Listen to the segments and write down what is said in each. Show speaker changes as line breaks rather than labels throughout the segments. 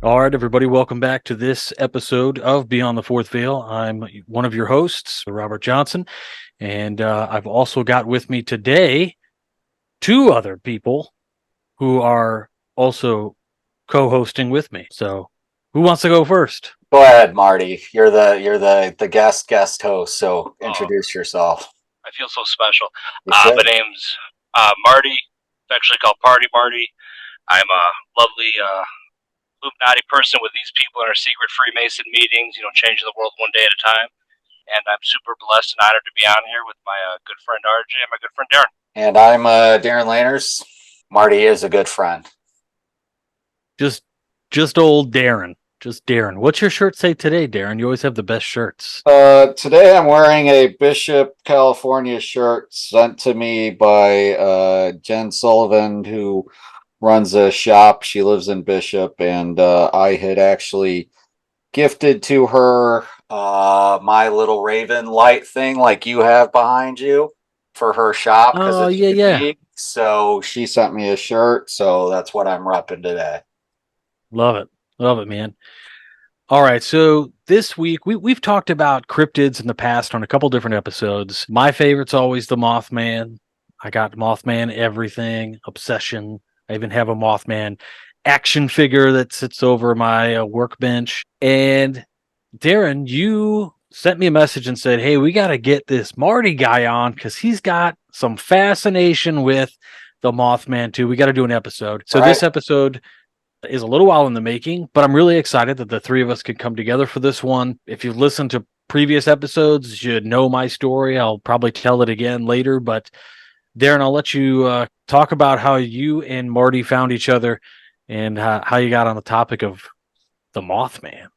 All right, everybody, welcome back to this episode of Beyond the Fourth Veil. I'm one of your hosts, Robert Johnson, and I've also got with me today two other people who are also co-hosting with me. So, who wants to go first?
Go ahead, Marty. You're the guest host, so
Oh,
introduce yourself.
I feel so special.
You
My
should.
name's Marty, affectionately called Party Marty. I'm a lovely Illuminati person with these people in our secret Freemason meetings, changing the world one day at a time. And I'm super blessed and honored to be on here with my good friend RJ and my good friend Darin.
And I'm Darin Lanners. Marty is a good friend.
Just just old Darin. Just Darin. What's your shirt say today, Darin? You always have the best shirts.
Today I'm wearing a Bishop, California shirt sent to me by Jen Sullivan, who runs a shop. She lives in Bishop, and I had actually gifted to her my little Raven light thing like you have behind you for her shop because
Oh,
it's
yeah, yeah.
unique. So she sent me a shirt, so that's what I'm repping today.
Love it. Love it, man. All right, so this week we've talked about cryptids in the past on a couple different episodes. My favorite's always the Mothman. I got Mothman everything, obsession. I even have a Mothman action figure that sits over my workbench. And Darin, you sent me a message and said, "Hey, we got to get this Marty guy on because he's got some fascination with the Mothman too. We got to do an episode." So
Right?
this episode is a little while in the making, but I'm really excited that the three of us could come together for this one. If you've listened to previous episodes, you know my story. I'll probably tell it again later, but Darin, I'll let you talk about how you and Marty found each other and how you got on the topic of the Mothman.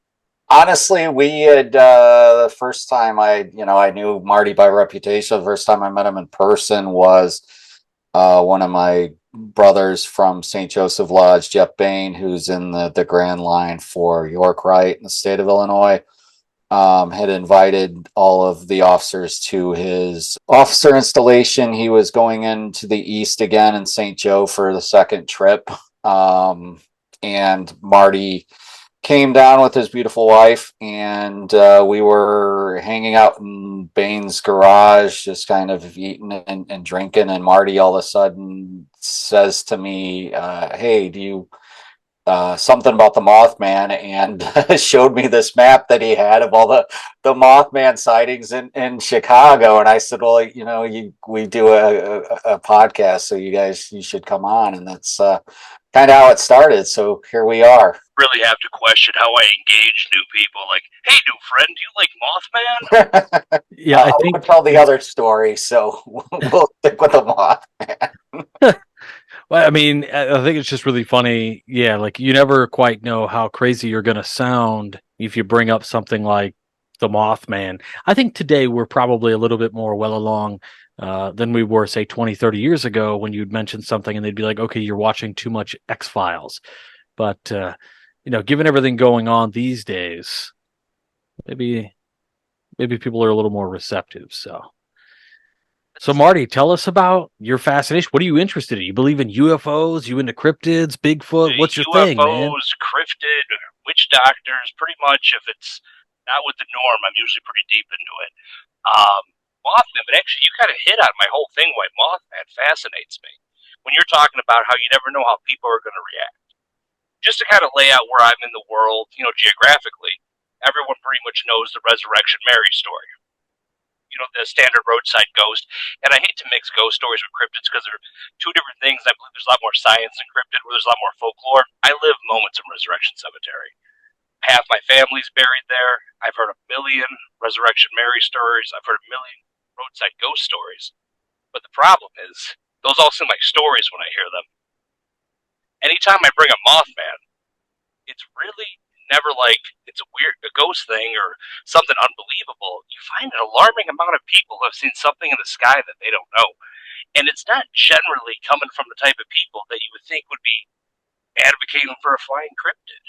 Honestly, we had the first time I knew Marty by reputation. The first time I met him in person was one of my brothers from St. Joseph Lodge, Jeff Bain, who's in the Grand Line for York Rite in the state of Illinois. Had invited all of the officers to his officer installation. He was going into the east again in St. Joe for the second trip. And Marty came down with his beautiful wife, and we were hanging out in Bain's garage, just kind of eating and drinking. And Marty all of a sudden says to me, "Hey, do you something about the Mothman?" And showed me this map that he had of all the Mothman sightings in Chicago. And I said, "Well, we do a podcast, so you should come on." And that's kind of how it started. So here we are.
Really have to question how I engage new people. Like, hey, new friend, do you like Mothman?
Yeah, I
I
think
won't tell the other story, so we'll stick with the Mothman.
well, I mean, I think it's just really funny. Yeah, like you never quite know how crazy you're going to sound if you bring up something like the Mothman. I think today we're probably a little bit more well along than we were, say, 20, 30 years ago when you'd mention something and they'd be like, okay, you're watching too much X Files. But, given everything going on these days, maybe people are a little more receptive. So Marty, tell us about your fascination. What are you interested in? You believe in UFOs? You into cryptids, Bigfoot? What's your thing, man?
UFOs, cryptid, witch doctors, pretty much if it's not with the norm, I'm usually pretty deep into it. Um, Mothman, but actually, you kind of hit on my whole thing why Mothman fascinates me. When you're talking about how you never know how people are going to react. Just to kind of lay out where I'm in the world, geographically, everyone pretty much knows the Resurrection Mary story. The standard roadside ghost. And I hate to mix ghost stories with cryptids because they're two different things. I believe there's a lot more science in cryptid, where there's a lot more folklore. I live moments in Resurrection Cemetery. Half my family's buried there. I've heard a million Resurrection Mary stories. I've heard a million roadside ghost stories. But the problem is, those all seem like stories when I hear them. Anytime I bring a Mothman, it's really never like it's a ghost thing or something unbelievable. You find an alarming amount of people who have seen something in the sky that they don't know. And it's not generally coming from the type of people that you would think would be advocating for a flying cryptid.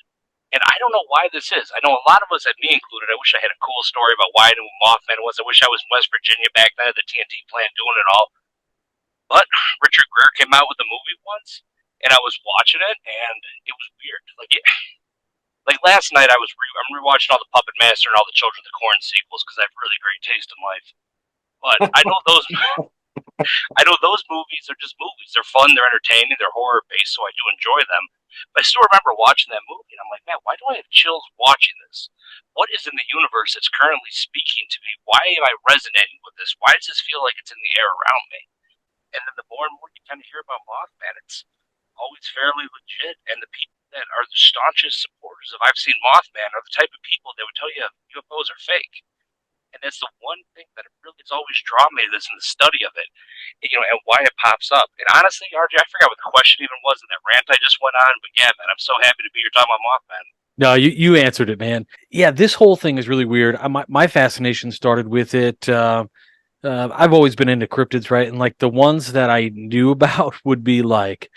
And I don't know why this is. I know a lot of us, and me included, I wish I had a cool story about why I knew Mothman was. I wish I was in West Virginia back then at the TNT plant doing it all. But Richard Gere came out with a movie once, and I was watching it, and it was weird. Like, Like last night, I'm rewatching all the Puppet Master and all the Children of the Corn sequels because I have really great taste in life. But I know those movies are just movies. They're fun, they're entertaining, they're horror based, so I do enjoy them. But I still remember watching that movie, and I'm like, man, why do I have chills watching this? What is in the universe that's currently speaking to me? Why am I resonating with this? Why does this feel like it's in the air around me? And then the more and more you kind of hear about Mothman, it's always fairly legit. And the people that are the staunchest supporters of I've seen Mothman are the type of people that would tell you UFOs are fake. And that's the one thing that really has always drawn me to this in the study of it, and why it pops up. And honestly, RJ, I forgot what the question even was in that rant I just went on. But yeah, man, I'm so happy to be here talking about Mothman.
No, you answered it, man. Yeah, this whole thing is really weird. My fascination started with it. I've always been into cryptids, right? And like the ones that I knew about would be like,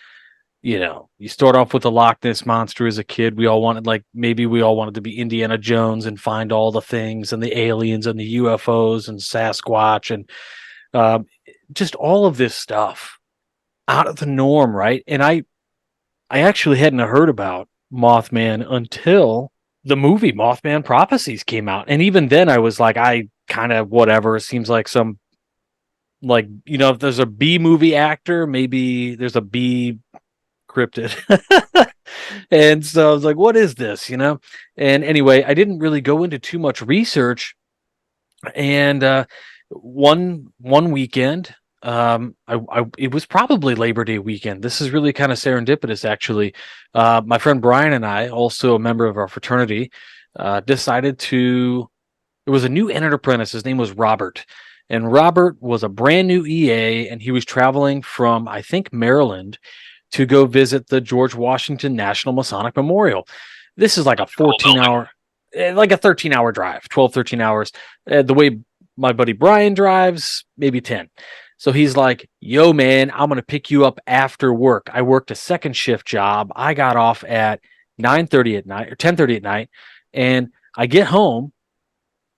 you start off with the Loch Ness monster as a kid. We all wanted, like, maybe we all wanted to be Indiana Jones and find all the things and the aliens and the UFOs and Sasquatch and just all of this stuff out of the norm, right? And I actually hadn't heard about Mothman until the movie Mothman Prophecies came out. And even then I was like, I kind of whatever. It seems like some, like, if there's a B movie actor, maybe there's a B cryptid. And so I was like, what is this? And anyway, I didn't really go into too much research. And one weekend, it was probably Labor Day weekend. This is really kind of serendipitous, actually. My friend Brian and I, also a member of our fraternity, decided to. There was a new entered apprentice. His name was Robert, and Robert was a brand new EA, and he was traveling from, I think, Maryland to go visit the George Washington National Masonic Memorial. This is like a 14-hour, like a 13-hour drive, 12, 13 hours. The way my buddy Brian drives, maybe 10. So he's like, yo, man, I'm going to pick you up after work. I worked a second shift job. I got off at 9:30 at night or 10:30 at night. And I get home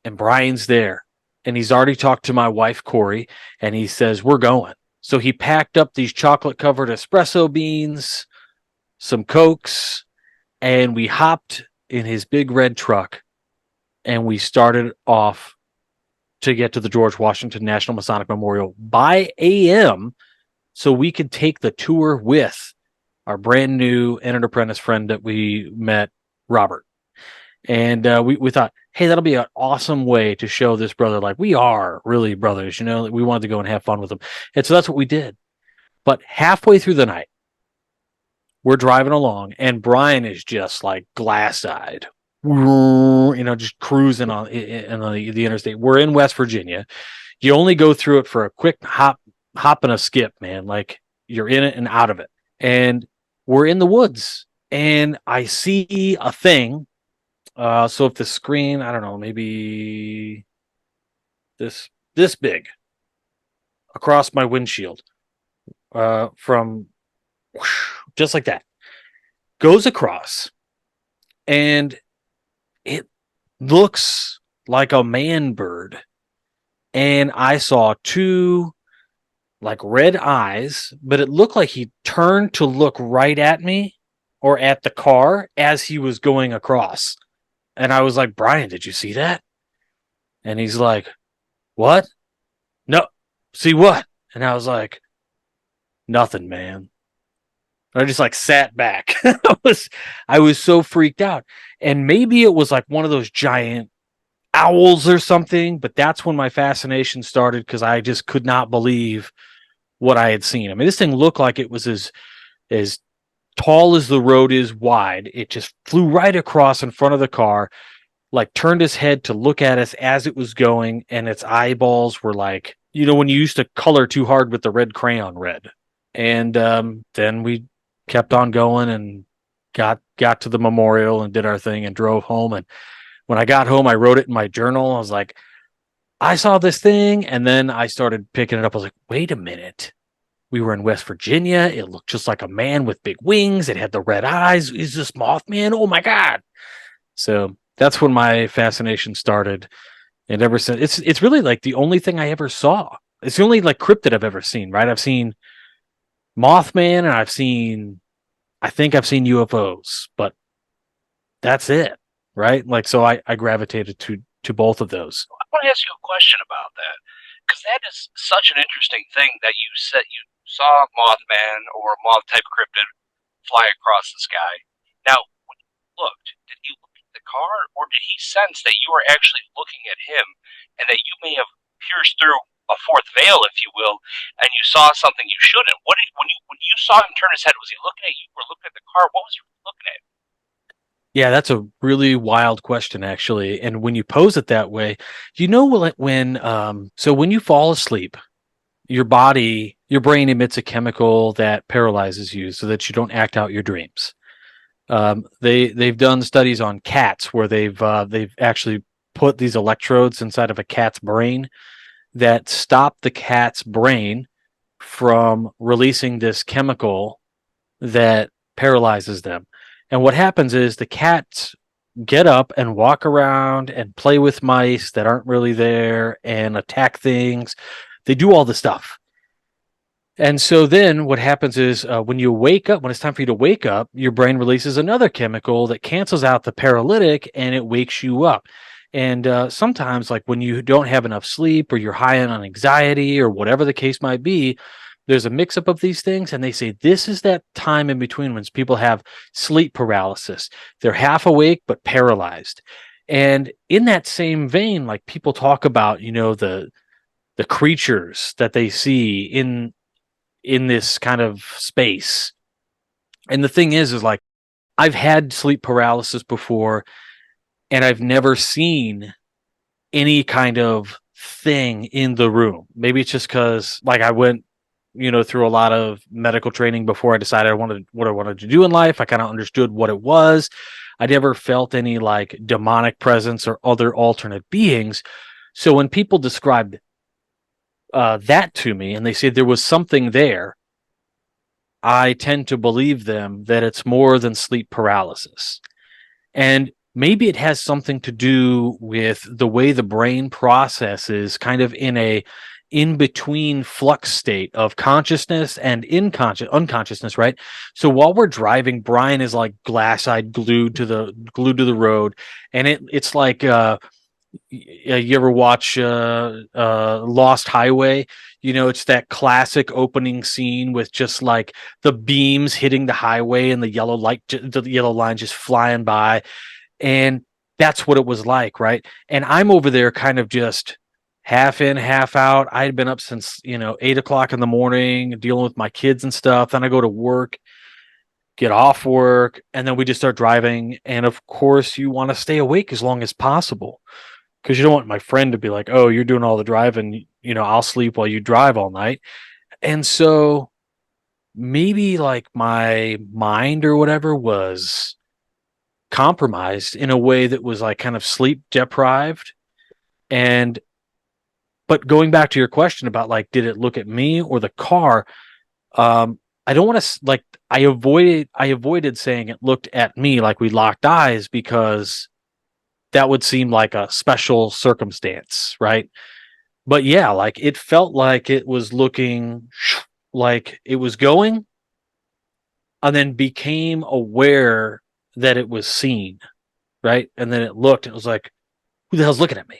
and Brian's there. And he's already talked to my wife, Corey, and he says, we're going. So he packed up these chocolate-covered espresso beans, some Cokes, and we hopped in his big red truck, and we started off to get to the George Washington National Masonic Memorial by AM so we could take the tour with our brand new entered apprentice friend that we met, Robert. And we thought, hey, that'll be an awesome way to show this brother, like, we are really brothers, we wanted to go and have fun with him. And so that's what we did. But halfway through the night, we're driving along, and Brian is just like glass-eyed, just cruising on the interstate. We're in West Virginia. You only go through it for a quick hop and a skip, man. Like, you're in it and out of it. And we're in the woods, and I see a thing. So if the screen, I don't know, maybe this big across my windshield, from just like that, goes across, and it looks like a man bird. And I saw two like red eyes, but it looked like he turned to look right at me or at the car as he was going across. And I was like, Brian, did you see that? And he's like, what? No, see what? And I was like, nothing, man. I just like sat back. I was so freaked out. And maybe it was like one of those giant owls or something, but that's when my fascination started, because I just could not believe what I had seen. I mean, this thing looked like it was as tall as the road is wide. It just flew right across in front of the car, like turned his head to look at us as it was going, and its eyeballs were like, when you used to color too hard with the red crayon red. And then we kept on going and got to the memorial and did our thing and drove home. And when I got home, I wrote it in my journal. I was like, I saw this thing. And then I started picking it up. I was like, wait a minute. We were in West Virginia. It looked just like a man with big wings. It had the red eyes. Is this Mothman? Oh my God. So that's when my fascination started. And ever since, it's really like the only thing I ever saw. It's the only like cryptid I've ever seen, right? I've seen Mothman, and I think I've seen UFOs, but that's it, right? Like, so I gravitated to both of those.
I want to ask you a question about that because that is such an interesting thing that you said you saw Mothman or a moth type cryptid fly across the sky. Now, when you looked, did he look at the car, or did he sense that you were actually looking at him, and that you may have pierced through a fourth veil, if you will, and you saw something you shouldn't? When you saw him turn his head, was he looking at you or looking at the car? What was he looking at?
Yeah, that's a really wild question, actually. And when you pose it that way, so when you fall asleep, your brain emits a chemical that paralyzes you so that you don't act out your dreams. They've done studies on cats where they've actually put these electrodes inside of a cat's brain that stop the cat's brain from releasing this chemical that paralyzes them. And what happens is the cats get up and walk around and play with mice that aren't really there and attack things. They do all the stuff. And so then what happens is when you wake up, when it's time for you to wake up, your brain releases another chemical that cancels out the paralytic and it wakes you up. And sometimes, like when you don't have enough sleep or you're high on anxiety or whatever the case might be, there's a mix up of these things. And they say this is that time in between when people have sleep paralysis. They're half awake, but paralyzed. And in that same vein, like people talk about, the creatures that they see in this kind of space. And the thing is like I've had sleep paralysis before and I've never seen any kind of thing in the room. Maybe it's just cuz like I went, through a lot of medical training before I decided what I wanted to do in life. I kind of understood what it was. I never felt any like demonic presence or other alternate beings. So when people described that to me and they said there was something there, I tend to believe them that it's more than sleep paralysis. And maybe it has something to do with the way the brain processes kind of in a in between flux state of consciousness and unconsciousness, right? So while we're driving, Brian is like glass-eyed glued to the road, and it's like you ever watch Lost Highway? It's that classic opening scene with just like the beams hitting the highway and the yellow line just flying by, and that's what it was like, right? And I'm over there kind of just half in, half out. I had been up since 8 o'clock in the morning dealing with my kids and stuff. Then I go to work, get off work, and then we just start driving. And of course, you want to stay awake as long as possible because you don't want my friend to be like, "Oh, you're doing all the driving. I'll sleep while you drive all night." And so maybe like my mind or whatever was compromised in a way that was like kind of sleep deprived. And but going back to your question about like, did it look at me or the car? I don't want to like I avoided saying it looked at me like we locked eyes because that would seem like a special circumstance, right? But yeah, like it felt like it was looking like it was going and then became aware that it was seen, right? And then it looked and it was like, who the hell's looking at me?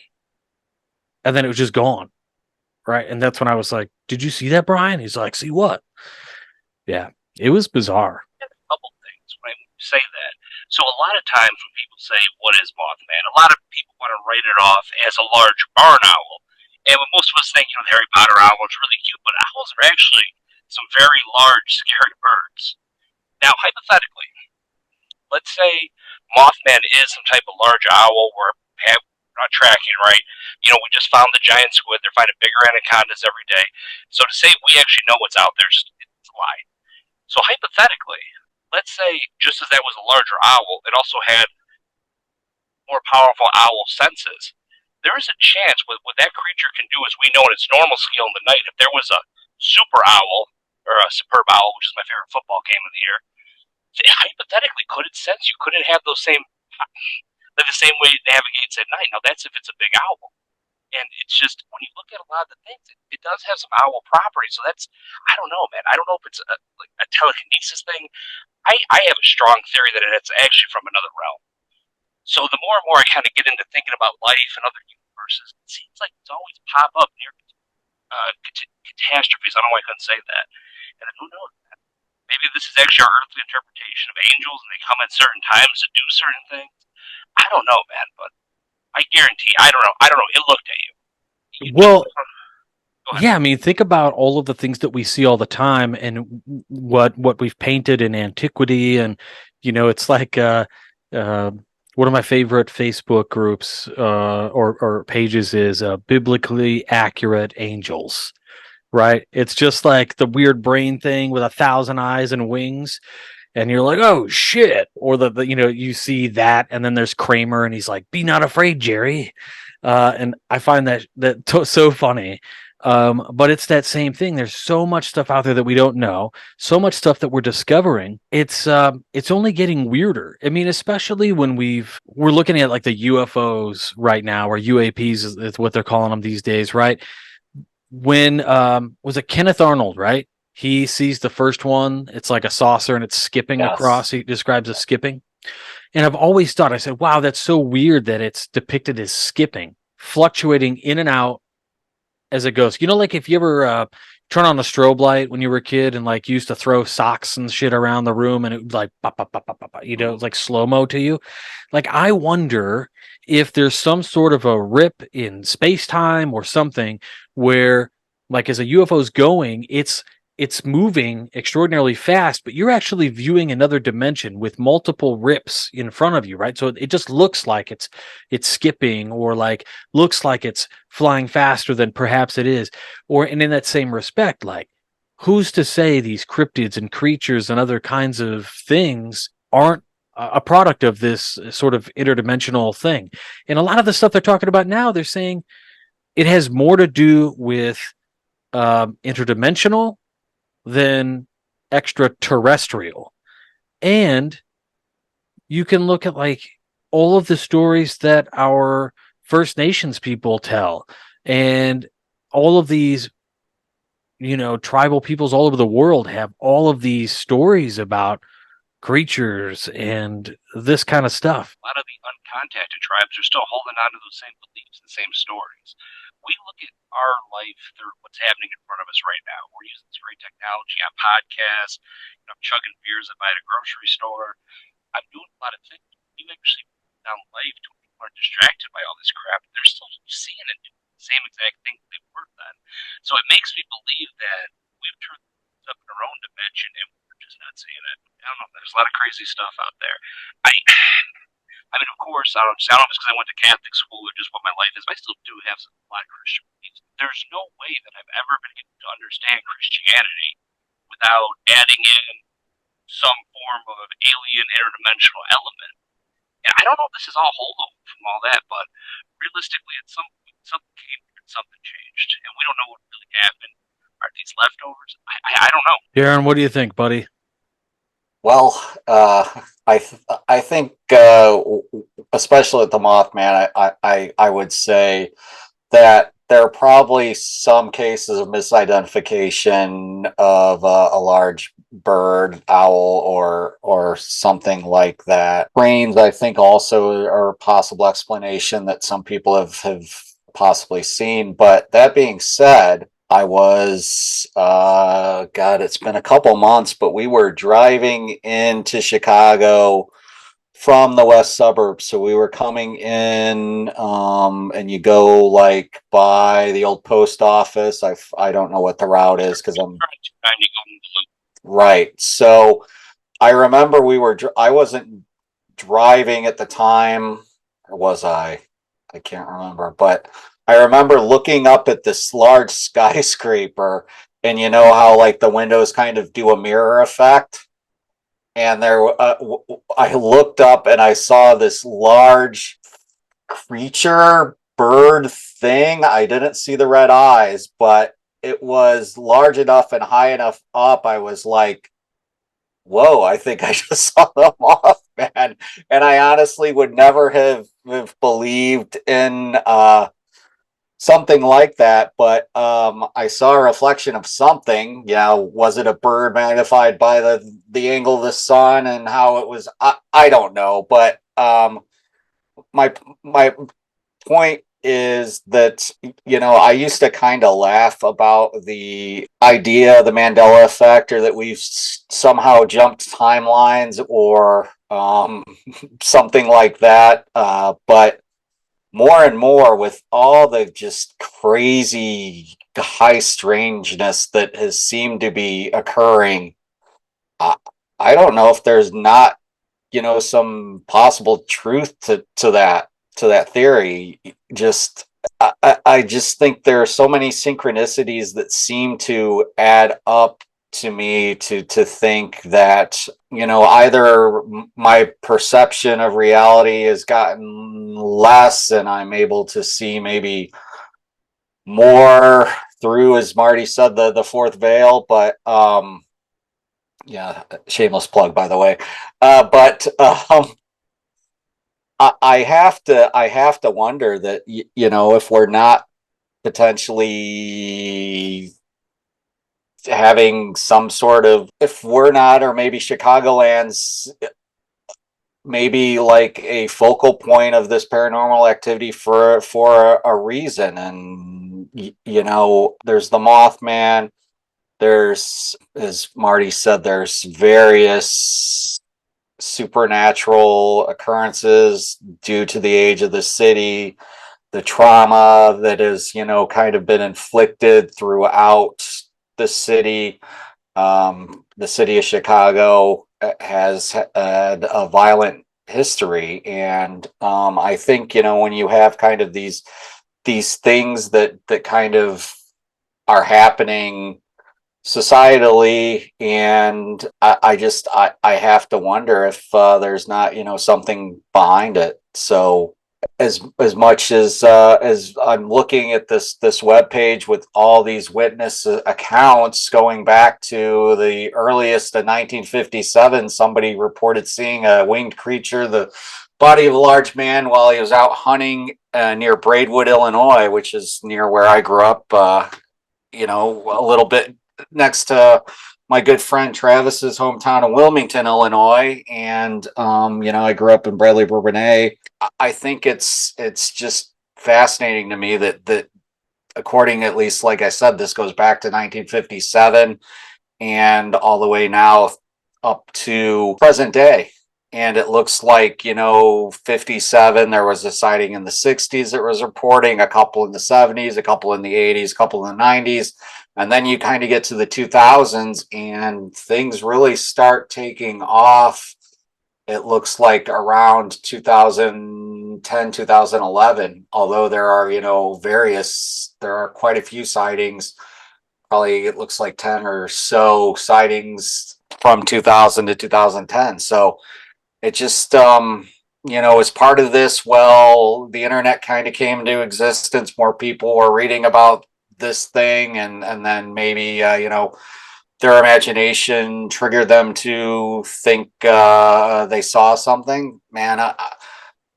And then it was just gone, right? And that's when I was like, did you see that, Brian? He's like, see what? Yeah, it was bizarre.
A couple things when you say that. So a lot of times when people say, "What is Mothman?" a lot of people want to write it off as a large barn owl. And when most of us think, the Harry Potter owl is really cute, but owls are actually some very large, scary birds. Now, hypothetically, let's say Mothman is some type of large owl we're not tracking, right? We just found the giant squid. They're finding bigger anacondas every day. So to say we actually know what's out there, it's a lie. So hypothetically, let's say just as that was a larger owl, it also had more powerful owl senses. There is a chance what that creature can do as we know in its normal scale in the night. If there was a super owl or a superb owl, which is my favorite football game of the year, hypothetically, could it sense you? Could it have those same the same way it navigates at night? Now that's if it's a big owl. And it's just when you look at a lot of the things, it does have some owl properties. So I don't know, man. I don't know if it's like a telekinesis thing. I have a strong theory that it's actually from another realm. So the more and more I kind of get into thinking about life and other universes, it seems like it's always pop up near catastrophes. I don't know why I couldn't say that. And then who knows? Maybe this is actually our earthly interpretation of angels, and they come at certain times to do certain things. I don't know, man, but I guarantee, I don't know. I don't know. It looked at you.
Well, yeah, I mean, think about all of the things that we see all the time, and what we've painted in antiquity, and it's like one of my favorite Facebook groups or pages is biblically accurate angels. Right? It's just like the weird brain thing with 1,000 eyes and wings, and you're like, oh shit. Or the you see that, and then there's Kramer, and he's like, be not afraid, Jerry. And I find that so funny. But it's that same thing. There's so much stuff out there that we don't know, so much stuff that we're discovering. It's only getting weirder. I mean, especially when we're looking at like the UFOs right now, or UAPs is what they're calling them these days, right? When was it Kenneth Arnold, right? He sees the first one. It's like a saucer and it's skipping across. He describes it skipping. And I've always thought, I said, wow, that's so weird that it's depicted as skipping, fluctuating in and out as it goes. Like if you ever turn on a strobe light when you were a kid and like used to throw socks and shit around the room, and it would like, pop, pop, pop, pop, pop, it's like slow-mo to you. Like, I wonder if there's some sort of a rip in space-time or something where, like, as a UFO is going, it's moving extraordinarily fast, but you're actually viewing another dimension with multiple rips in front of you, right? So it just looks like it's skipping, or like looks like it's flying faster than perhaps it is. And in that same respect, like, who's to say these cryptids and creatures and other kinds of things aren't a product of this sort of interdimensional thing? And a lot of the stuff they're talking about now, they're saying it has more to do with interdimensional than extraterrestrial. And you can look at like all of the stories that our First Nations people tell, and all of these tribal peoples all over the world have all of these stories about creatures and this kind of stuff.
A lot of the uncontacted tribes are still holding on to those same beliefs and same stories. We look at our life through what's happening in front of us right now. We're using this great technology on podcasts, I'm chugging beers I buy at a grocery store. I'm doing a lot of things. You actually put down life to where people are distracted by all this crap. They're still seeing and doing the same exact thing they were then. So it makes me believe that we've turned things up in our own dimension, and we're just not seeing it. I don't know. There's a lot of crazy stuff out there. I mean, of course, I don't know if it's because I went to Catholic school or just what my life is, but I still do have some a lot of Christian beliefs. There's no way that I've ever been able to understand Christianity without adding in some form of alien interdimensional element. And I don't know if this is all holdover from all that, but realistically, at some point, something came and something changed, and we don't know what really happened. Are these leftovers? I don't know.
Darin, what do you think, buddy?
Well, I think especially at the Mothman, I would say that there are probably some cases of misidentification of a large bird, owl, or something like that. Brains, I think, also are a possible explanation that some people have possibly seen. But that being said, I was, God, it's been a couple months, but we were driving into Chicago from the west suburbs. So we were coming in, and you go like by the old post office. I don't know what the route is because I'm right. So I remember I wasn't driving at the time, or was I? I can't remember, but I remember looking up at this large skyscraper, and you know how like the windows kind of do a mirror effect, and I looked up and I saw this large creature, bird thing. I didn't see the red eyes, but it was large enough and high enough up. I was like, whoa, I think I just saw the Mothman. And I honestly would never have believed in something like that, but I saw a reflection of something. Was it a bird magnified by the angle of the sun and how it was? I don't know, but my point is that, I used to kind of laugh about the idea, the Mandela effect, or that we've somehow jumped timelines, or something like that. But more and more, with all the just crazy high strangeness that has seemed to be occurring, I, I don't know if there's not, some possible truth to that theory. Just I just think there are so many synchronicities that seem to add up to me to think that, either my perception of reality has gotten less and I'm able to see maybe more through, as Marty said, the fourth veil. But yeah, shameless plug, by the way. But I have to wonder that, if we're not potentially having some sort of, if we're not, or maybe Chicagoland's maybe like a focal point of this paranormal activity for a reason. And there's the Mothman. There's, as Marty said, there's various supernatural occurrences due to the age of the city, the trauma that has, kind of been inflicted throughout the city. The city of Chicago has had a violent history, and I think, when you have kind of these things that kind of are happening societally, and I have to wonder if there's not, something behind it. So as much as I'm looking at this web page with all these witness accounts going back to the earliest in 1957, somebody reported seeing a winged creature, the body of a large man, while he was out hunting near Braidwood, Illinois, which is near where I grew up. A little bit next to my good friend Travis's hometown of Wilmington, Illinois. And I grew up in Bradley Bourbonnais. I think it's just fascinating to me that according, at least, like I said, this goes back to 1957 and all the way now up to present day. And it looks like, 57, there was a sighting in the 60s that was reporting, a couple in the 70s, a couple in the 80s, a couple in the 90s. And then you kind of get to the 2000s and things really start taking off. It looks like around 2010, 2011, although there are, there are quite a few sightings. Probably it looks like 10 or so sightings from 2000 to 2010. So it just, as part of this, well, the internet kind of came into existence. More people were reading about this thing, and then maybe, their imagination triggered them to think they saw something. Man,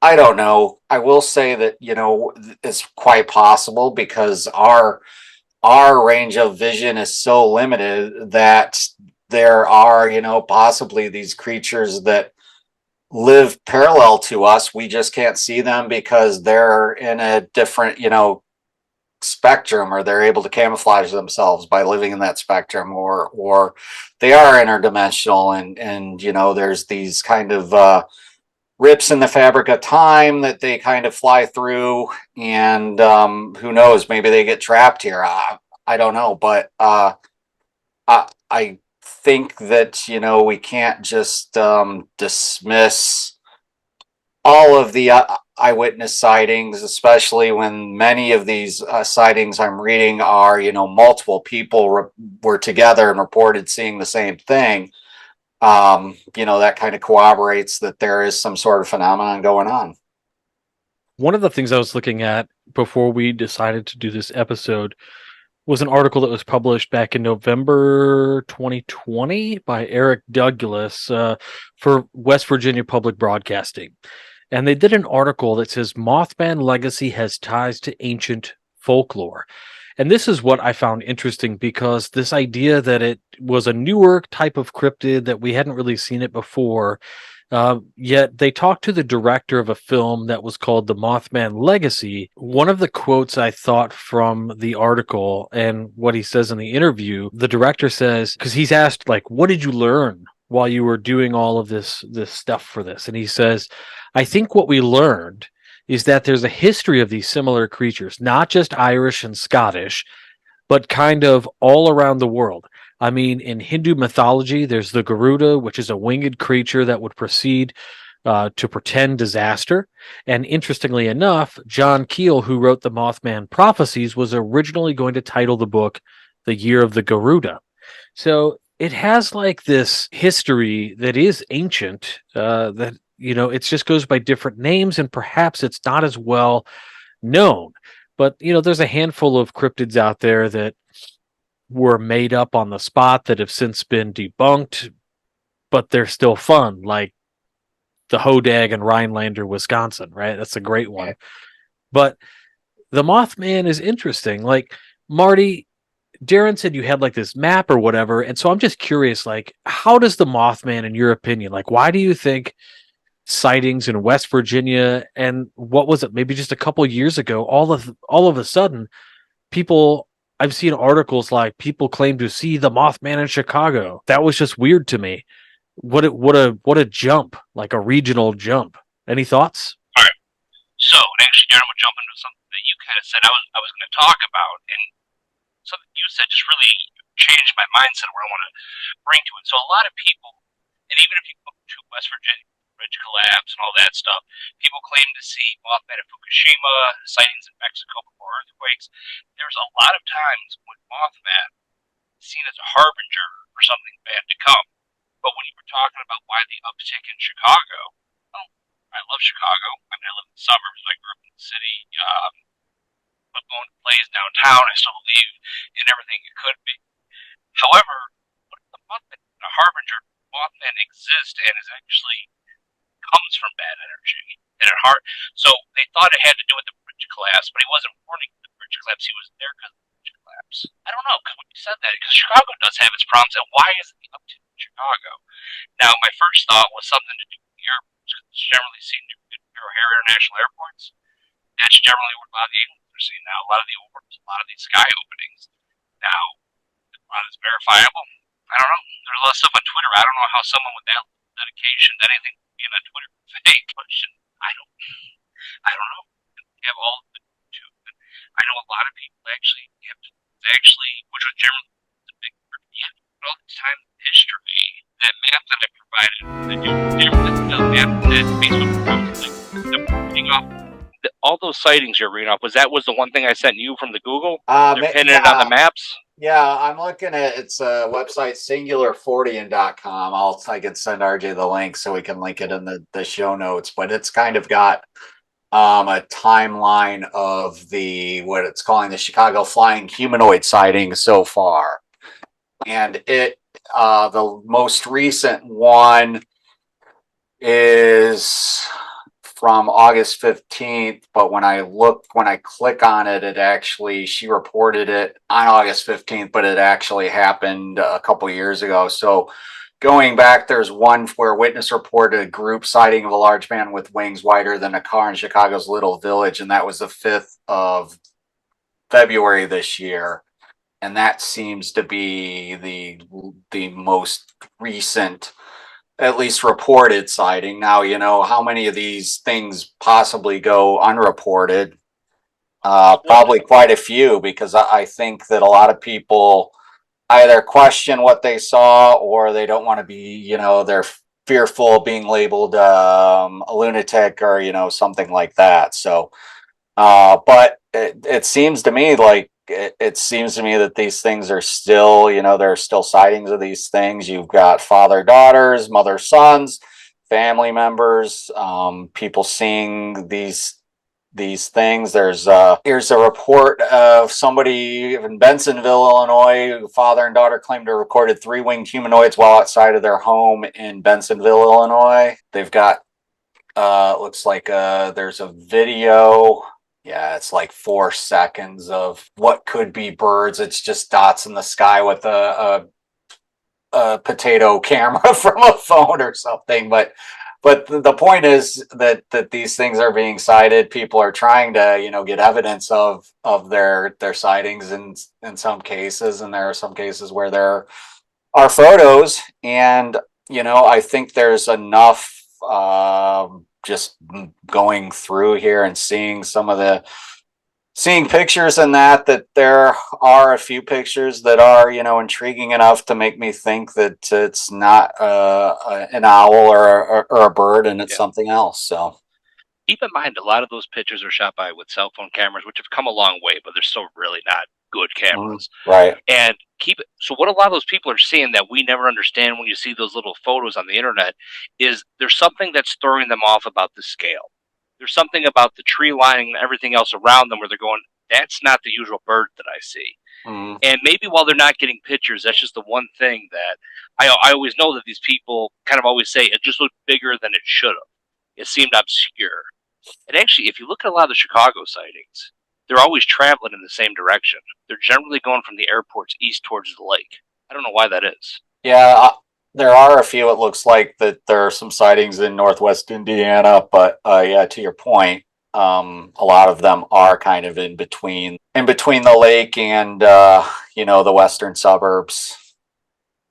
I don't know. I will say that, it's quite possible, because our range of vision is so limited that there are, possibly these creatures that live parallel to us. We just can't see them because they're in a different, spectrum, or they're able to camouflage themselves by living in that spectrum, or they are interdimensional, and there's these kind of rips in the fabric of time that they kind of fly through, and who knows, maybe they get trapped here. I don't know, but I think that, we can't just dismiss all of the eyewitness sightings, especially when many of these sightings I'm reading are, multiple people were together and reported seeing the same thing. That kind of corroborates that there is some sort of phenomenon going on.
One of the things I was looking at before we decided to do this episode was an article that was published back in November 2020 by Eric Douglas for West Virginia Public Broadcasting. And they did an article that says Mothman legacy has ties to ancient folklore. And this is what I found interesting, because this idea that it was a newer type of cryptid, that we hadn't really seen it before, Yet they talked to the director of a film that was called The Mothman Legacy. One of the quotes I thought from the article and what he says in the interview, the director says, because he's asked, like, what did you learn while you were doing all of this stuff for this? And he says, I think what we learned is that there's a history of these similar creatures, not just Irish and Scottish, but kind of all around the world. I mean, in Hindu mythology, there's the Garuda, which is a winged creature that would proceed to portend disaster. And interestingly enough, John Keel, who wrote the Mothman Prophecies, was originally going to title the book The Year of the Garuda. So it has like this history that is ancient, that, it just goes by different names, and perhaps it's not as well known. But, there's a handful of cryptids out there that were made up on the spot that have since been debunked, but they're still fun, like the Hodag in Rhinelander, Wisconsin, right? That's a great one. But the Mothman is interesting. Like, Marty, Darin said you had like this map or whatever, and so I'm just curious, like, how does the Mothman, in your opinion, like, why do you think sightings in West Virginia, and what was it, maybe just a couple years ago, all of a sudden, people, I've seen articles like people claim to see the Mothman in Chicago. That was just weird to me. What a jump, like a regional jump. Any thoughts?
All right. So, and actually, Darren would jump into something that you kind of said I was going to talk about, and something you said just really changed my mindset where I want to bring to it. So, a lot of people, and even if you go to West Virginia, bridge collapse and all that stuff, people claim to see Mothman at Fukushima, sightings in Mexico before earthquakes. There's a lot of times when Mothman is seen as a harbinger for something bad to come. But when you were talking about why the uptick in Chicago, well, I love Chicago. I mean, I live in the suburbs. I grew up in the city. But going to plays downtown, I still believe in everything it could be. However, what if the Mothman, a harbinger, Mothman exists and is actually comes from bad energy and at heart. So they thought it had to do with the bridge collapse, but he wasn't warning the bridge collapse. He was there because of the bridge collapse. I don't know, because when you said that, because Chicago does have its problems, and why is it up to Chicago? Now, my first thought was something to do with the airports, because it's generally seen at O'Hare International Airports. That's generally where a lot of the aliens are seen now, a lot of the orbs, a lot of these sky openings. Now, a lot is verifiable. I don't know. There's a lot of stuff on Twitter. I don't know how someone with that dedication, that anything being on Twitter fake question. I don't know. We have all the YouTube. I know a lot of people actually which was generally the big group. Yeah, all this time in history, that map that I provided, the map that Facebook provided, like the reading off all those sightings you're reading off, was the one thing I sent you from the Google? They're pinning it on the maps.
Yeah, I'm looking at it's a website, singular40.com. I can send RJ the link so we can link it in the show notes. But it's kind of got a timeline of what it's calling the Chicago flying humanoid sightings so far. And the most recent one is from August 15th, but when I click on it, she reported it on August 15th, but it actually happened a couple years ago. So going back, there's one where witness reported a group sighting of a large man with wings wider than a car in Chicago's Little Village, and that was the 5th of February this year. And that seems to be the most recent, at least reported sighting. Now, how many of these things possibly go unreported? Probably quite a few, because I think that a lot of people either question what they saw, or they don't want to be, they're fearful of being labeled a lunatic or, something like that. So, but it seems to me like, it seems to me that these things are still, there are still sightings of these things. You've got father-daughters, mother-sons, family members, people seeing these things. Here's a report of somebody in Bensonville, Illinois. Father and daughter claim to have recorded 3 winged humanoids while outside of their home in Bensonville, Illinois. They've got, looks like there's a video. Yeah, it's like 4 seconds of what could be birds. It's just dots in the sky with a potato camera from a phone or something. But but the point is that these things are being cited. People are trying to, get evidence of their sightings in some cases, and there are some cases where there are photos, and I think there's enough just going through here and seeing pictures and that there are a few pictures that are intriguing enough to make me think that it's not an owl or a bird, and it's something else. So
keep in mind, a lot of those pictures are shot with cell phone cameras, which have come a long way, but they're still really not good cameras.
right.
And so what a lot of those people are seeing that we never understand when you see those little photos on the internet is there's something that's throwing them off about the scale. There's something about the tree line and everything else around them where they're going, that's not the usual bird that I see. And maybe while they're not getting pictures, that's just the one thing that I always know that these people kind of always say it just looked bigger than it should have. It seemed obscure. And actually, if you look at a lot of the Chicago sightings, they're always traveling in the same direction. They're generally going from the airports east towards the lake. I don't know why that is.
Yeah, there are a few. It looks like that there are some sightings in Northwest Indiana, but yeah, to your point, a lot of them are kind of in between the lake and the western suburbs.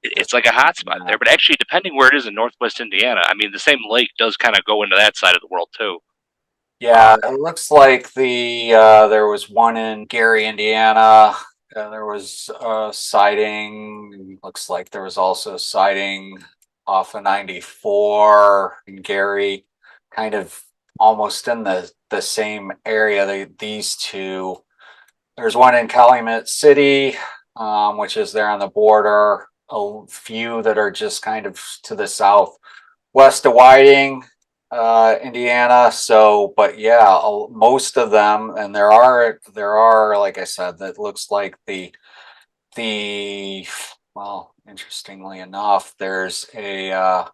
It's like a hot spot there, but actually, depending where it is in Northwest Indiana, I mean, the same lake does kind of go into that side of the world too.
Yeah, it looks like there was one in Gary, Indiana. There was a sighting. Looks like there was also a sighting off of 94 in Gary, kind of almost in the same area. These two. There's one in Calumet City, which is there on the border. A few that are just kind of to the southwest of Whiting, Indiana. So, but yeah, most of them, and there are, like I said, that looks like well, interestingly enough, there's it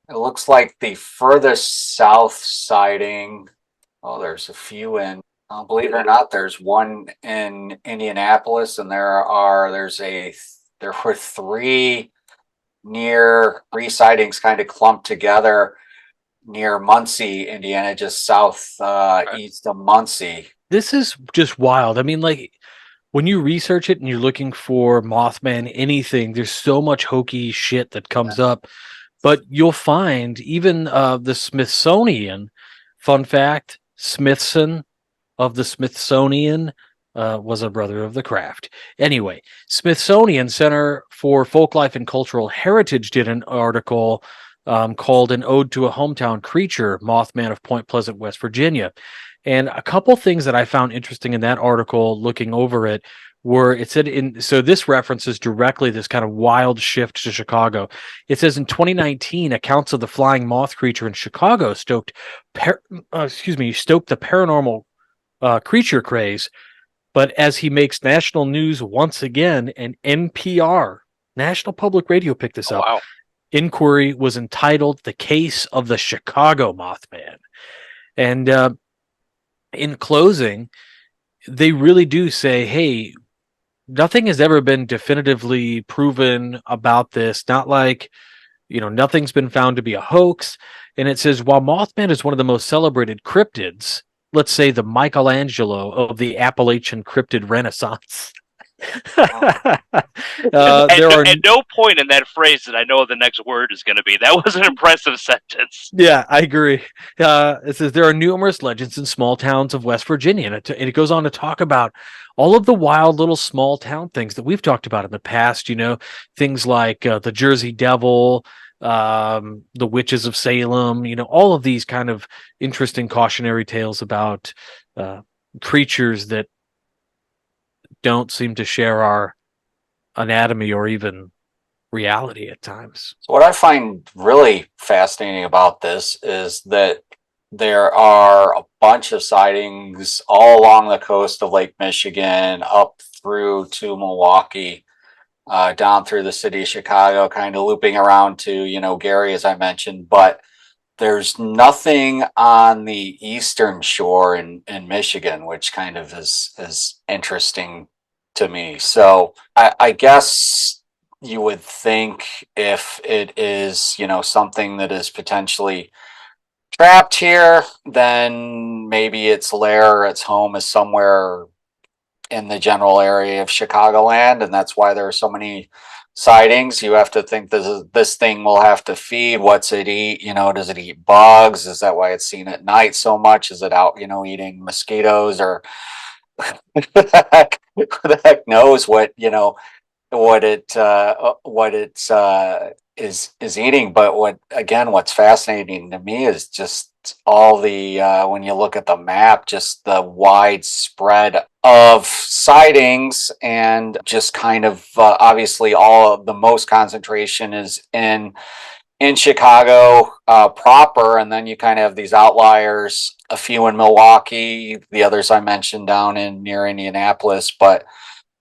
looks like the furthest south sighting. Oh, there's a few in, believe it or not, there's one in Indianapolis, and there were three sightings kind of clumped together near Muncie, Indiana, just south east of Muncie.
This is just wild. I mean, like, when you research it and you're looking for Mothman, anything, there's so much hokey shit that comes up. But you'll find even the Smithsonian, fun fact, Smithson of the Smithsonian was a brother of the craft. Anyway, Smithsonian Center for Folklife and Cultural Heritage did an article called An Ode to a Hometown Creature, Mothman of Point Pleasant, West Virginia. And a couple things that I found interesting in that article, looking over it, were it said so this references directly this kind of wild shift to Chicago. It says in 2019, accounts of the flying moth creature in Chicago stoked the paranormal creature craze. But as he makes national news once again, and NPR, National Public Radio, picked this up.
Wow.
Inquiry was entitled "The Case of the Chicago Mothman," and in closing, they really do say, "Hey, nothing has ever been definitively proven about this. Not like, nothing's been found to be a hoax." And it says, while Mothman is one of the most celebrated cryptids, let's say the Michelangelo of the Appalachian cryptid renaissance.
At no point in that phrase did I know what the next word is going to be. That was an impressive sentence.
Yeah, I agree. It says there are numerous legends in small towns of West Virginia, and it goes on to talk about all of the wild little small town things that we've talked about in the past. Things like the Jersey Devil, the witches of Salem. All of these kind of interesting cautionary tales about creatures that don't seem to share our anatomy or even reality at times.
So what I find really fascinating about this is that there are a bunch of sightings all along the coast of Lake Michigan, up through to Milwaukee, down through the city of Chicago, kind of looping around to, Gary, as I mentioned, but there's nothing on the eastern shore in Michigan, which kind of is interesting to me. So I guess you would think if it is, something that is potentially trapped here, then maybe its lair or its home is somewhere in the general area of Chicagoland, and that's why there are so many sightings. You have to think this thing will have to feed. What's it eat? Does it eat bugs? Is that why it's seen at night so much? Is it out, eating mosquitoes, or who the heck knows what it's is eating. But what's fascinating to me is just all the when you look at the map, just the widespread of sightings, and just kind of obviously all of the most concentration is in Chicago proper, and then you kind of have these outliers, a few in Milwaukee, the others I mentioned down in near Indianapolis, but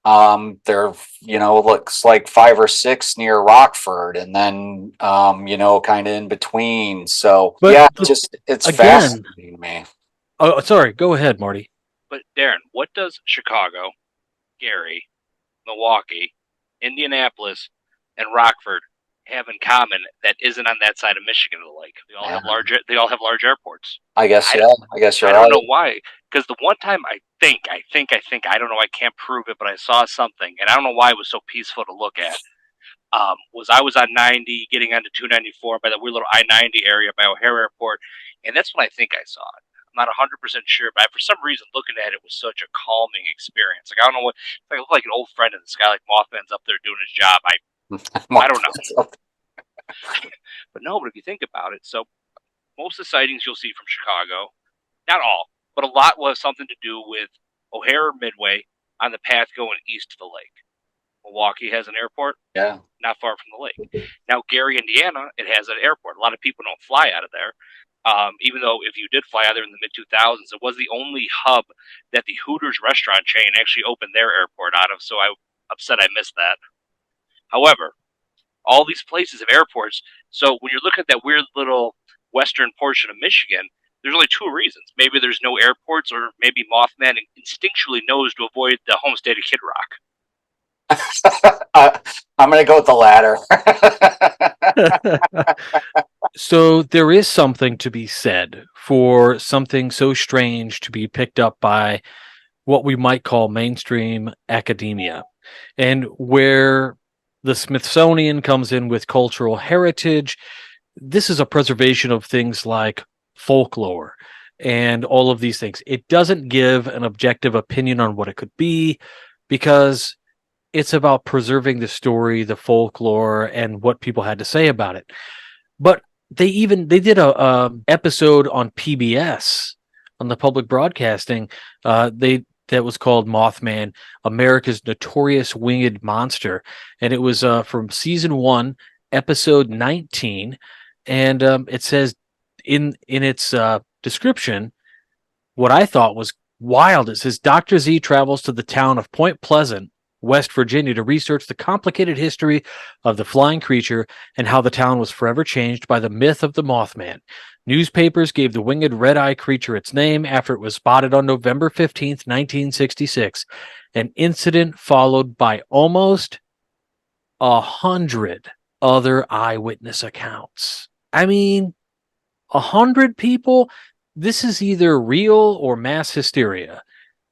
there, looks like 5 or 6 near Rockford, and then, kind of in between. So,
But
yeah, it's
again,
fascinating to me.
Oh, sorry. Go ahead, Marty.
But Darin, what does Chicago, Gary, Milwaukee, Indianapolis, and Rockford have in common that isn't on that side of Michigan of the lake? They all have large airports.
I guess you're
I
right.
don't know why. Because the one time I don't know, I can't prove it, but I saw something, and I don't know why it was so peaceful to look at. I was on 90, getting onto 294 by the weird little I-90 area by O'Hare Airport, and that's when I think I saw it. I'm not 100% sure, but for some reason, looking at it was such a calming experience. Like, I don't know what, I look like an old friend in the sky, like Mothman's up there doing his job. I don't know. But if you think about it, so most of the sightings you'll see from Chicago, not all, but a lot will have something to do with O'Hare or Midway on the path going east to the lake. Milwaukee has an airport, not far from the lake. Now, Gary, Indiana, it has an airport. A lot of people don't fly out of there. Even though if you did fly out there in the mid-2000s, it was the only hub that the Hooters restaurant chain actually opened their airport out of, so I'm upset I missed that. However, all these places have airports, so when you're looking at that weird little western portion of Michigan, there's only 2 reasons. Maybe there's no airports, or maybe Mothman instinctually knows to avoid the home state of Kid Rock.
I'm going to go with the latter.
So there is something to be said for something so strange to be picked up by what we might call mainstream academia, and where the Smithsonian comes in with cultural heritage. This is a preservation of things like folklore and all of these things. It doesn't give an objective opinion on what it could be, because it's about preserving the story, the folklore, and what people had to say about it. But they did a episode on PBS, on the public broadcasting. That was called Mothman, America's Notorious Winged Monster, and it was from season 1, episode 19, and it says in its description what I thought was wild. It says Dr. Z travels to the town of Point Pleasant, West Virginia, to research the complicated history of the flying creature and how the town was forever changed by the myth of the Mothman. Newspapers gave the winged red-eye creature its name after it was spotted on November 15th, 1966, an incident followed by almost 100 other eyewitness accounts. I mean, 100 people? This is either real or mass hysteria.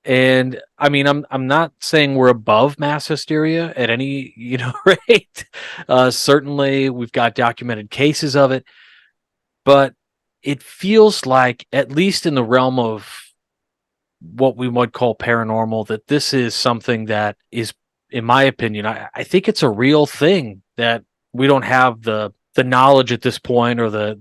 And I mean, I'm not saying we're above mass hysteria at any rate. Certainly, we've got documented cases of it, but it feels like, at least in the realm of what we might call paranormal, that this is something that is, in my opinion, I think it's a real thing, that we don't have the knowledge at this point, or the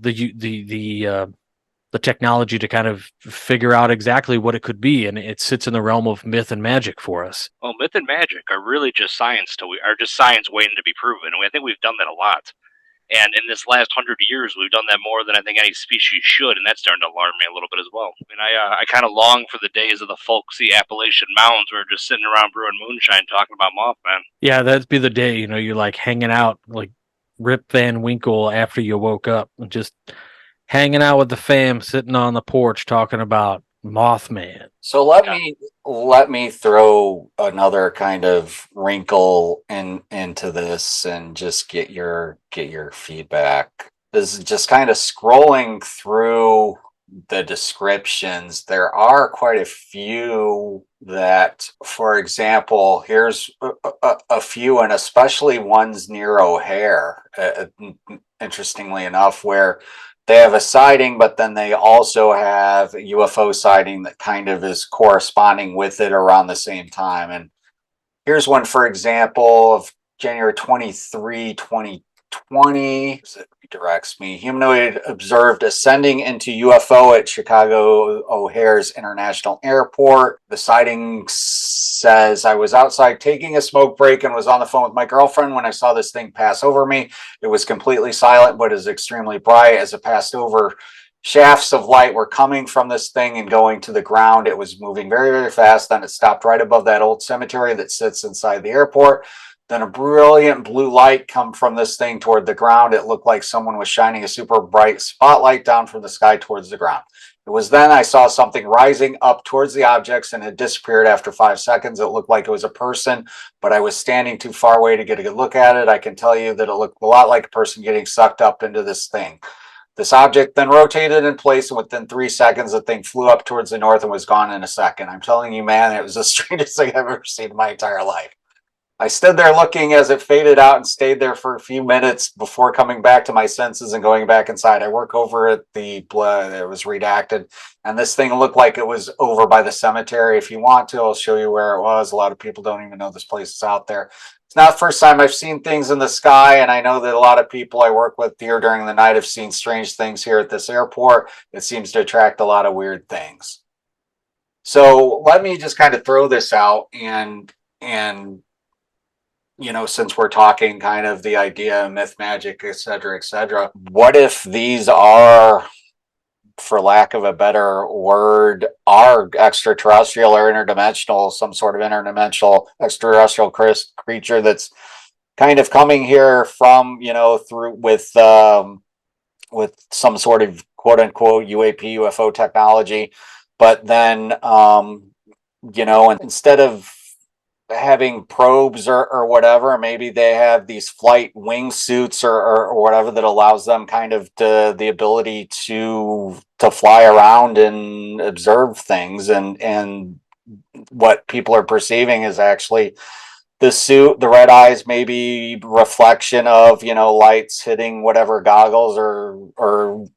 technology to kind of figure out exactly what it could be, and it sits in the realm of myth and magic for us.
Well, myth and magic are really just science waiting to be proven, and I think we've done that a lot. And in this last 100 years, we've done that more than I think any species should, and that's starting to alarm me a little bit as well. I mean, I kind of long for the days of the folksy Appalachian mountains where we're just sitting around brewing moonshine talking about Mothman.
Yeah, that'd be the day, you're like hanging out like Rip Van Winkle after you woke up, and just hanging out with the fam, sitting on the porch talking about Mothman.
So let me throw another kind of wrinkle into this and just get your feedback. This is just kind of scrolling through the descriptions. There are quite a few that, for example, here's a few, and especially ones near O'Hare. Interestingly enough, where they have a sighting, but then they also have a UFO sighting that kind of is corresponding with it around the same time. And here's one, for example, of January 23, 2020. It redirects me. Humanoid observed ascending into UFO at Chicago O'Hare's International Airport. The sighting says, I was outside taking a smoke break and was on the phone with my girlfriend when I saw this thing pass over me. It was completely silent, but is extremely bright. As it passed over, shafts of light were coming from this thing and going to the ground. It was moving very, very fast. Then it stopped right above that old cemetery that sits inside the airport. Then a brilliant blue light come from this thing toward the ground. It looked like someone was shining a super bright spotlight down from the sky towards the ground. It was then I saw something rising up towards the objects and it disappeared after 5 seconds. It looked like it was a person, but I was standing too far away to get a good look at it. I can tell you that it looked a lot like a person getting sucked up into this thing. This object then rotated in place, and within 3 seconds, the thing flew up towards the north and was gone in a second. I'm telling you, man, it was the strangest thing I've ever seen in my entire life. I stood there looking as it faded out and stayed there for a few minutes before coming back to my senses and going back inside. I work over at the blood. It was redacted, and this thing looked like it was over by the cemetery. If you want to, I'll show you where it was. A lot of people don't even know this place is out there. It's not the first time I've seen things in the sky, and I know that a lot of people I work with here during the night have seen strange things here at this airport. It seems to attract a lot of weird things. So let me just kind of throw this out and you know, since we're talking kind of the idea of myth, magic, et cetera, what if these are, for lack of a better word, are extraterrestrial or interdimensional, some sort of interdimensional extraterrestrial creature that's kind of coming here from, you know, through with some sort of quote unquote UAP UFO technology, but then you know, instead of having probes or whatever, maybe they have these flight wingsuits or whatever that allows them kind of the ability to fly around and observe things, and what people are perceiving is actually the suit, the red eyes, maybe reflection of, you know, lights hitting whatever goggles or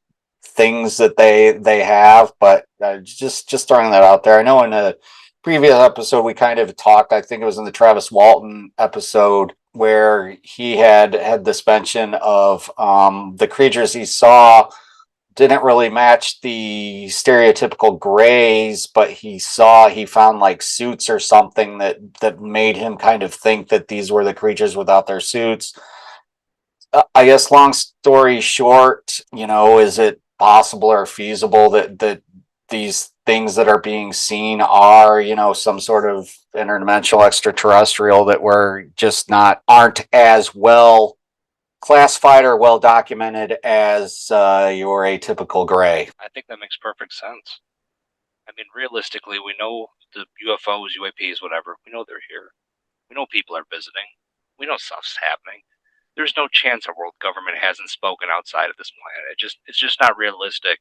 things that they have. But just throwing that out there. I know in a previous episode we kind of talked, I think it was in the Travis Walton episode, where he had this mention of the creatures he saw didn't really match the stereotypical grays, but he found like suits or something that made him kind of think that these were the creatures without their suits. I guess long story short, you know, is it possible or feasible that these things that are being seen are, you know, some sort of interdimensional extraterrestrial that we're just aren't as well classified or well documented as your atypical gray?
I think that makes perfect sense. I mean, realistically, we know the UFOs, UAPs, whatever, we know they're here. We know people are visiting. We know stuff's happening. There's no chance a world government hasn't spoken outside of this planet. It's just not realistic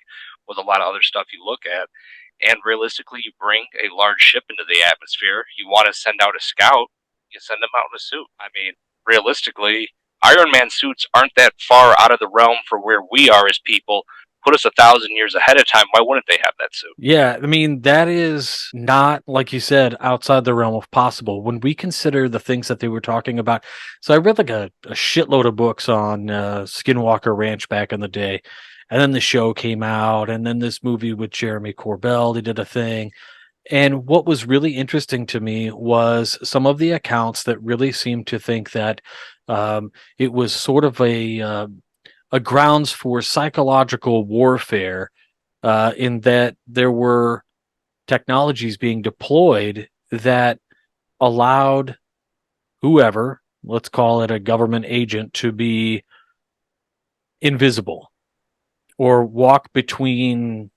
with a lot of other stuff you look at. And realistically, you bring a large ship into the atmosphere. You want to send out a scout, you send them out in a suit. I mean, realistically, Iron Man suits aren't that far out of the realm for where we are as people. Put us 1,000 years ahead of time. Why wouldn't they have that suit?
Yeah, I mean, that is not, like you said, outside the realm of possible. When we consider the things that they were talking about, so I read like a shitload of books on Skinwalker Ranch back in the day, and then the show came out, and then this movie with Jeremy Corbell, they did a thing. And what was really interesting to me was some of the accounts that really seemed to think that it was sort of a grounds for psychological warfare, in that there were technologies being deployed that allowed whoever, let's call it a government agent, to be invisible or walk between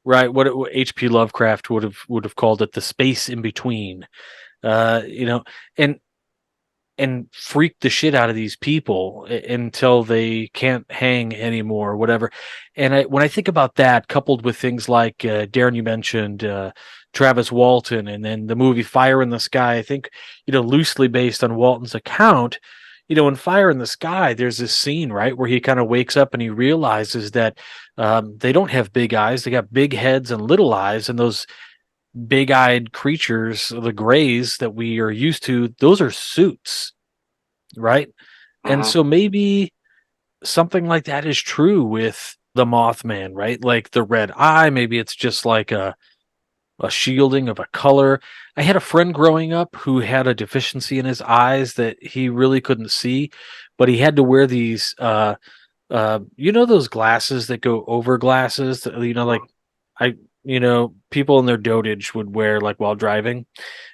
right? What H.P. Lovecraft would have called it, the space in between. You know, and freak the shit out of these people until they can't hang anymore, whatever. And when I think about that, coupled with things like Darren, you mentioned Travis Walton, and then the movie Fire in the Sky, I think, loosely based on Walton's account. In Fire in the Sky, there's this scene, right, where he kind of wakes up and he realizes that they don't have big eyes; they got big heads and little eyes, and those big-eyed creatures, the grays that we are used to, those are suits, right? And
Mhm.
so maybe something like that is true with the Mothman, right? Like the red eye, maybe it's just like a shielding of a color. I had a friend growing up who had a deficiency in his eyes that he really couldn't see, but he had to wear these those glasses that go over glasses that, like I people in their dotage would wear like while driving,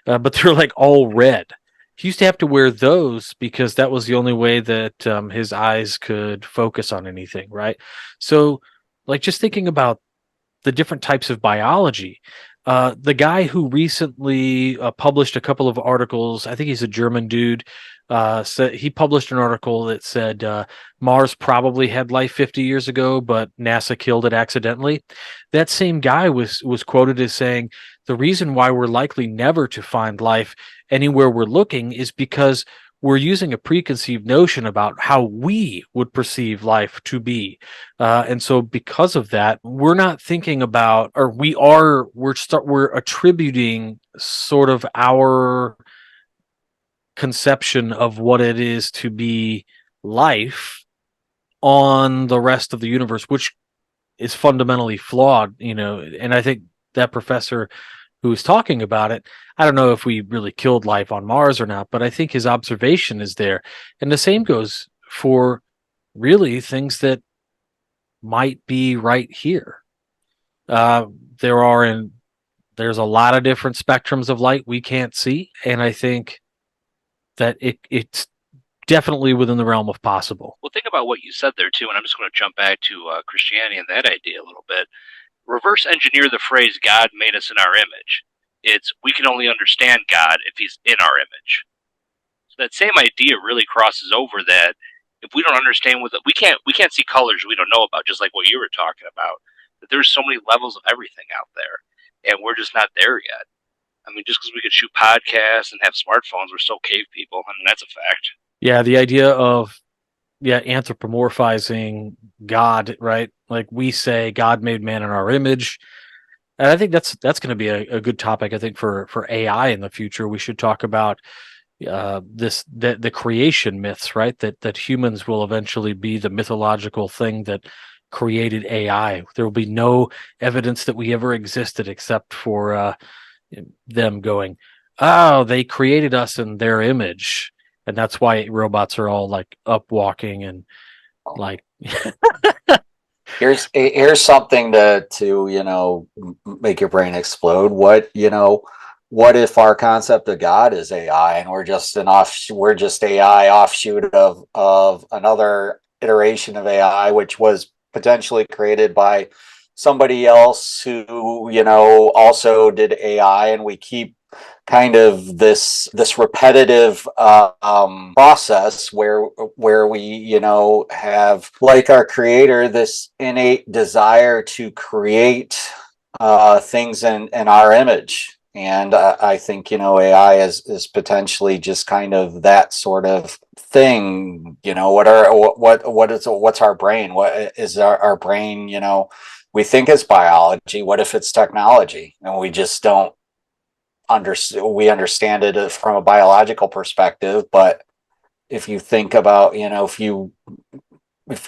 but they're like all red. He used to have to wear those because that was the only way that his eyes could focus on anything, right? So, like, just thinking about the different types of biology. The guy who recently published a couple of articles, I think he's a German dude, said he published an article that said Mars probably had life 50 years ago, but NASA killed it accidentally. That same guy was quoted as saying the reason why we're likely never to find life anywhere we're looking is because we're using a preconceived notion about how we would perceive life to be. And so because of that, we're not thinking about, or we're attributing sort of our conception of what it is to be life on the rest of the universe, which is fundamentally flawed, and I think that professor who was talking about it, I don't know if we really killed life on Mars or not, but I think his observation is there. And the same goes for really things that might be right here. Uh, there are in there's a lot of different spectrums of light we can't see, and I think that it's definitely within the realm of possible.
Well, think about what you said there too, and I'm just going to jump back to Christianity and that idea a little bit. Reverse engineer the phrase "God made us in our image." It's we can only understand God if He's in our image. So that same idea really crosses over that if we don't understand what we can't see colors we don't know about, just like what you were talking about. That there's so many levels of everything out there, and we're just not there yet. I mean, just because we could shoot podcasts and have smartphones, we're still cave people. I mean, that's a fact.
Yeah, the idea of anthropomorphizing God, right? Like we say, God made man in our image, and I think that's going to be a good topic. I think for AI in the future, we should talk about the creation myths, right? That humans will eventually be the mythological thing that created AI. There will be no evidence that we ever existed except for them going, "Oh, they created us in their image," and that's why robots are all like up walking and like.
Here's something to make your brain explode. What if our concept of God is AI and we're just AI offshoot of another iteration of AI, which was potentially created by somebody else who also did AI, and we keep kind of this repetitive process where we have, like our creator, this innate desire to create things in our image. And I think AI is potentially just kind of that sort of thing. What's our brain? What is our brain? We think it's biology. What if it's technology, and we just don't we understand it from a biological perspective? But if you think about, if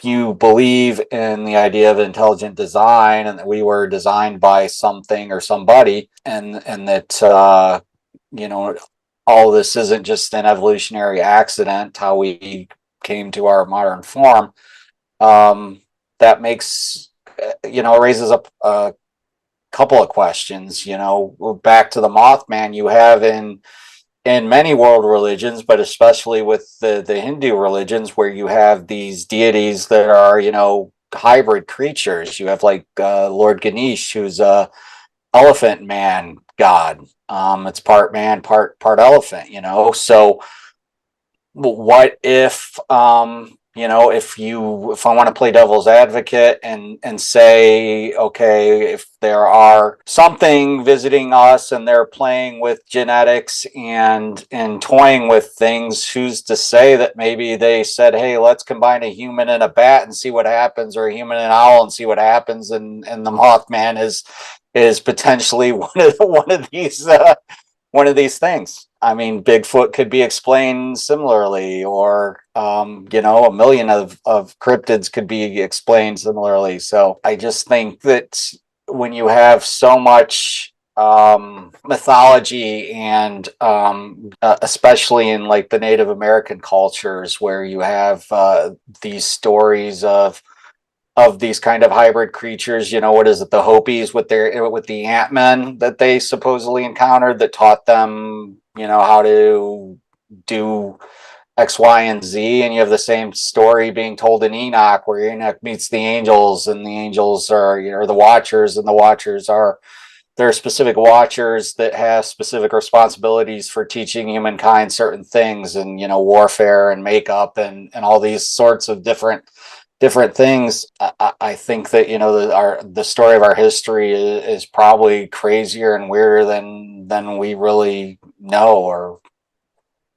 you believe in the idea of intelligent design and that we were designed by something or somebody, and that all this isn't just an evolutionary accident, how we came to our modern form, that makes raises up a couple of questions. Back to the Mothman, you have in many world religions, but especially with the Hindu religions, where you have these deities that are hybrid creatures. You have like Lord Ganesh, who's a elephant man god. It's part man, part elephant. So what if if I want to play devil's advocate and say, okay, if there are something visiting us and they're playing with genetics and toying with things, who's to say that maybe they said, hey, let's combine a human and a bat and see what happens, or a human and an owl and see what happens, and the Mothman is potentially one of these things. I mean, Bigfoot could be explained similarly, or a million of cryptids could be explained similarly. So I just think that when you have so much mythology, and especially in like the Native American cultures, where you have these stories of these kind of hybrid creatures. What is it, the Hopis with the ant-men that they supposedly encountered, that taught them how to do X, Y, and Z. And you have the same story being told in Enoch, where Enoch meets the angels, and the angels are the watchers, and the watchers are, there are specific watchers that have specific responsibilities for teaching humankind certain things, and warfare and makeup and all these sorts of different things. I think that the story of our history is probably crazier and weirder than we really know. Or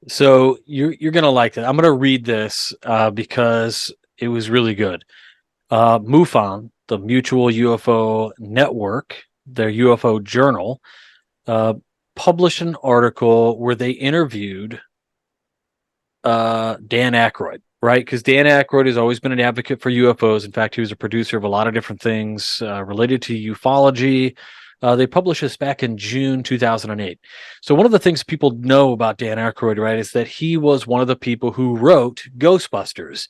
So you're gonna like that. I'm gonna read this because it was really good. MUFON, the Mutual UFO Network, their UFO journal, published an article where they interviewed Dan Aykroyd, right? Because Dan Aykroyd has always been an advocate for UFOs. In fact, he was a producer of a lot of different things related to ufology. They published this back in June 2008. So one of the things people know about Dan Aykroyd, right, is that he was one of the people who wrote Ghostbusters.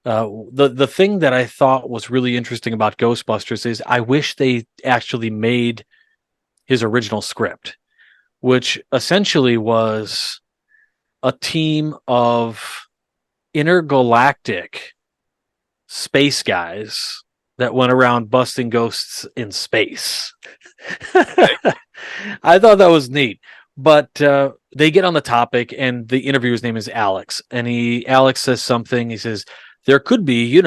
The thing that I thought was really interesting about Ghostbusters is I wish they actually made his original script, which essentially was a team of intergalactic space guys that went around busting ghosts in space. I thought that was neat. But they get on the topic, and the interviewer's name is Alex. And Alex says something. He says, there could be,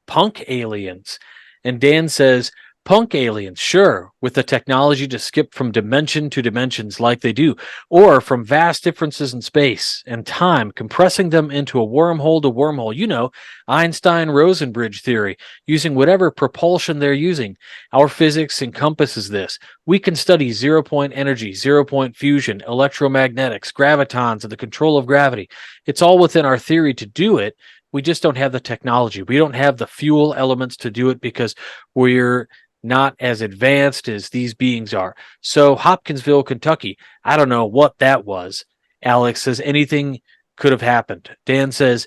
punk aliens. And Dan says, punk aliens, sure, with the technology to skip from dimension to dimensions like they do, or from vast differences in space and time, compressing them into a wormhole to wormhole. Einstein-Rosenbridge theory, using whatever propulsion they're using. Our physics encompasses this. We can study zero-point energy, zero-point fusion, electromagnetics, gravitons, and the control of gravity. It's all within our theory to do it. We just don't have the technology. We don't have the fuel elements to do it because we're not as advanced as these beings are. So Hopkinsville, Kentucky, I don't know what that was. Alex says anything could have happened. Dan says,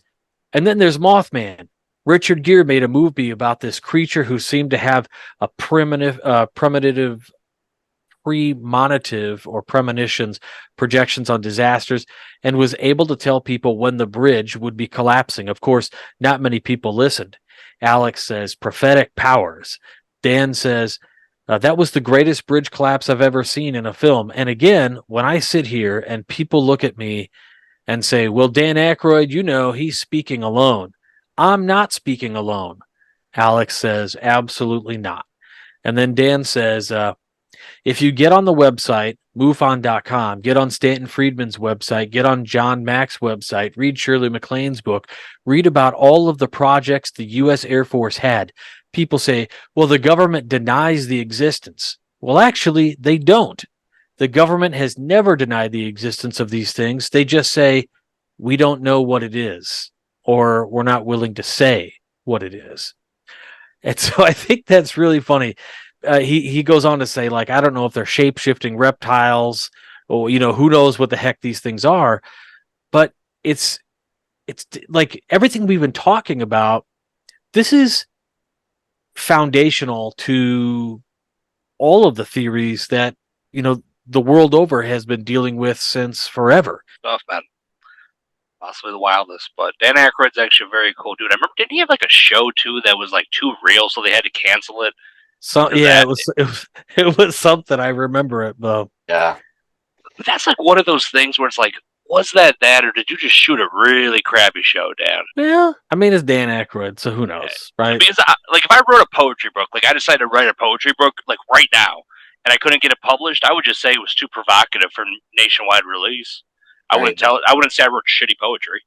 and then there's Mothman. Richard Gere made a movie about this creature who seemed to have a premonitive or premonitions, projections on disasters, and was able to tell people when the bridge would be collapsing. Of course, not many people listened. Alex says prophetic powers. Dan says, that was the greatest bridge collapse I've ever seen in a film. And again, when I sit here and people look at me and say, well, Dan Aykroyd, he's speaking alone. I'm not speaking alone. Alex says, absolutely not. And then Dan says, if you get on the website, MUFON.com, get on Stanton Friedman's website, get on John Mack's website, read Shirley MacLaine's book, read about all of the projects the U.S. Air Force had. People say, well, the government denies the existence. Well, actually, they don't. The government has never denied the existence of these things. They just say, we don't know what it is, or we're not willing to say what it is. And so I think that's really funny. He goes on to say, like, I don't know if they're shape-shifting reptiles, or, who knows what the heck these things are. But it's like everything we've been talking about, this is foundational to all of the theories that the world over has been dealing with since forever.
Stuff, man. Possibly the wildest, but Dan Aykroyd's actually a very cool dude. I remember, didn't he have like a show too that was like too real, so they had to cancel it?
So
For
yeah,
that,
it was something. I remember it though.
Yeah.
that's like one of those things where it's like, was that, or did you just shoot a really crappy show, Dan?
Yeah, I mean it's Dan Aykroyd, so who knows, right?
Because like if I wrote a poetry book, like I decided to write a poetry book like right now, and I couldn't get it published, I would just say it was too provocative for nationwide release. I
There you
wouldn't tell it. I wouldn't say I wrote shitty poetry.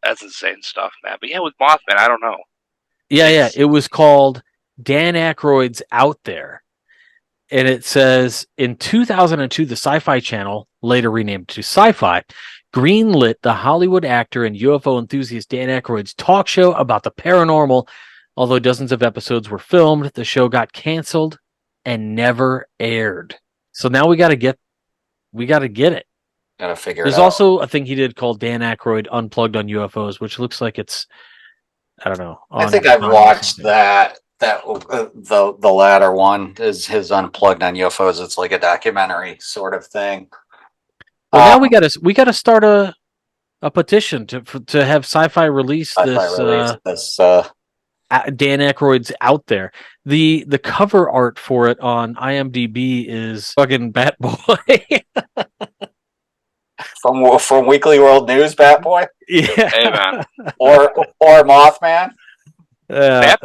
That's insane stuff, man. But yeah, with Mothman, I don't know.
Yeah. It was called Dan Aykroyd's Out There. And it says in 2002, the Sci Fi Channel, later renamed to Sci Fi, greenlit the Hollywood actor and UFO enthusiast Dan Aykroyd's talk show about the paranormal. Although dozens of episodes were filmed, the show got canceled and never aired. So now we got to get it.
Gotta figure
There's
it out.
also a thing he did called Dan Aykroyd Unplugged on UFOs, which looks like it's, I don't know.
I think I've watched that. The latter one is his Unplugged on UFOs. It's like a documentary sort of thing.
Well, now we gotta start a petition to have Sci-Fi release this Dan Aykroyd's Out There. The cover art for it on IMDb is fucking Bat Boy.
from Weekly World News, Bat Boy.
Yeah.
Hey man,
or Mothman.
Bad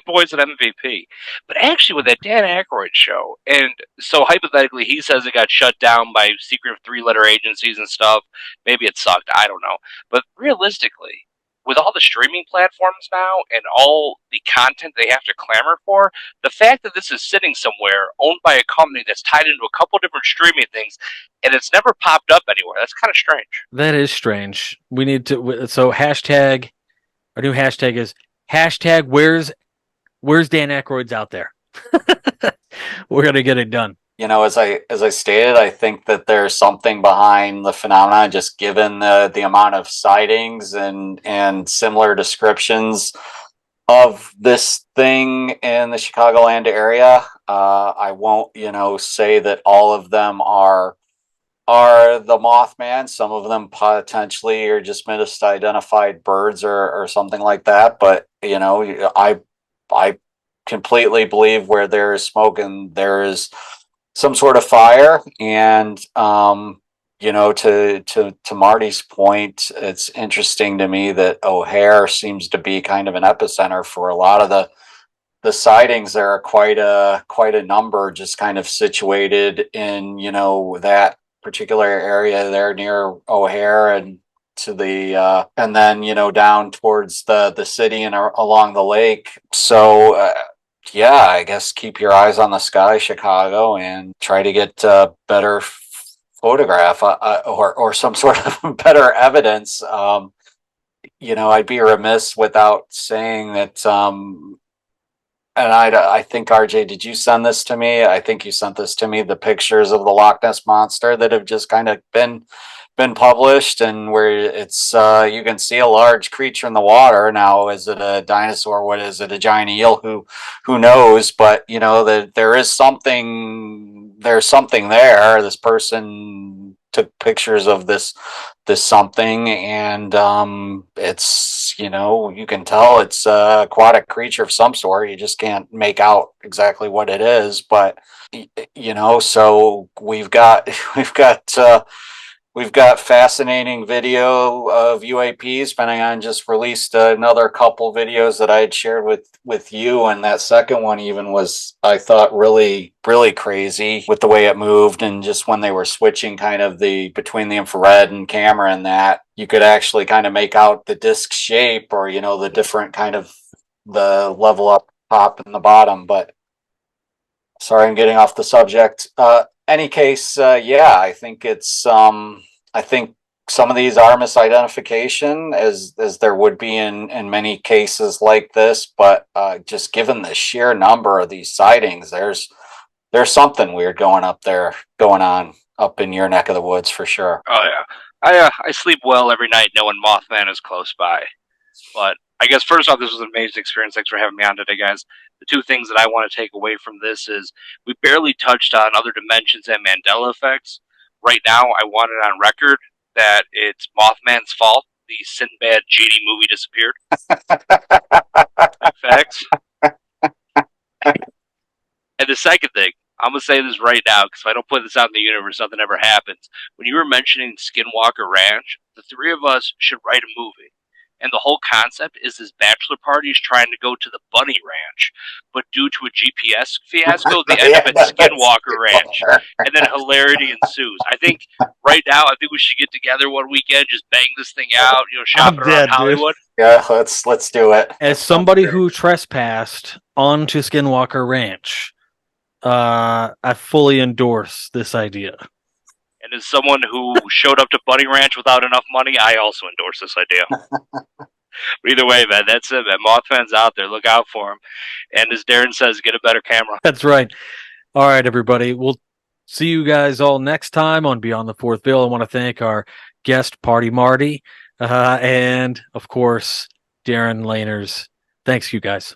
Boy's an MVP. But actually, with that Dan Aykroyd show, and so hypothetically, he says it got shut down by secret 3-letter agencies and stuff. Maybe it sucked. I don't know. But realistically, with all the streaming platforms now and all the content they have to clamor for, the fact that this is sitting somewhere owned by a company that's tied into a couple different streaming things and it's never popped up anywhere, that's kind of strange.
That is strange. We need to. So hashtag. Our new hashtag is hashtag Where's Dan Aykroyd's Out There. We're gonna get it done.
You know, as I stated, I think that there's something behind the phenomenon, just given the amount of sightings and similar descriptions of this thing in the Chicagoland area. I won't, say that all of them are the Mothman. Some of them potentially are just misidentified birds or something like that. But I completely believe where there is smoke and there is some sort of fire. And to Marty's point, it's interesting to me that O'Hare seems to be kind of an epicenter for a lot of the sightings. There are quite a number just kind of situated in that particular area there near O'Hare and to the and then down towards the city and along the lake. So yeah, I guess keep your eyes on the sky, Chicago, and try to get better photograph or some sort of better evidence. I'd be remiss without saying that. And I think, RJ, did you send this to me? I think you sent this to me, the pictures of the Loch Ness Monster that have just kind of been published, and where it's you can see a large creature in the water. Now, is it a dinosaur? What is it? A giant eel? Who knows? But that there's something there. This person took pictures of this something, and it's you can tell it's a aquatic creature of some sort. You just can't make out exactly what it is, but so we've got fascinating video of UAPs. Pentagon just released another couple videos that I had shared with you, and that second one even was, I thought, really, really crazy with the way it moved, and just when they were switching kind of between the infrared and camera, and that you could actually kind of make out the disc shape, or the different kind of the level up top and the bottom. But sorry, I'm getting off the subject. Any case, yeah, I think it's I think some of these are misidentification, as there would be in many cases like this, but just given the sheer number of these sightings, there's something weird going on up in your neck of the woods for sure.
Oh yeah, I sleep well every night knowing Mothman is close by. But I guess first off, this was an amazing experience. Thanks for having me on today, guys. The two things that I want to take away from this is we barely touched on other dimensions and Mandela effects. Right now, I want it on record that it's Mothman's fault the Sinbad genie movie disappeared. Facts. And the second thing, I'm going to say this right now, because if I don't put this out in the universe, nothing ever happens. When you were mentioning Skinwalker Ranch, the three of us should write a movie. And the whole concept is this bachelor party is trying to go to the Bunny Ranch, but due to a GPS fiasco, they end up at Skinwalker Ranch, and then hilarity ensues. I think right now, I think we should get together one weekend, just bang this thing out, shopping around Hollywood.
Yeah, let's do it.
As somebody who trespassed onto Skinwalker Ranch, I fully endorse this idea.
And as someone who showed up to Bunny Ranch without enough money, I also endorse this idea. But either way, man, that's it, man. Mothman's out there. Look out for him. And as Darin says, get a better camera.
That's right. All right, everybody. We'll see you guys all next time on Beyond the Fourth Veil. I want to thank our guest, Party Marty, and, of course, Darin Laners. Thanks, you guys.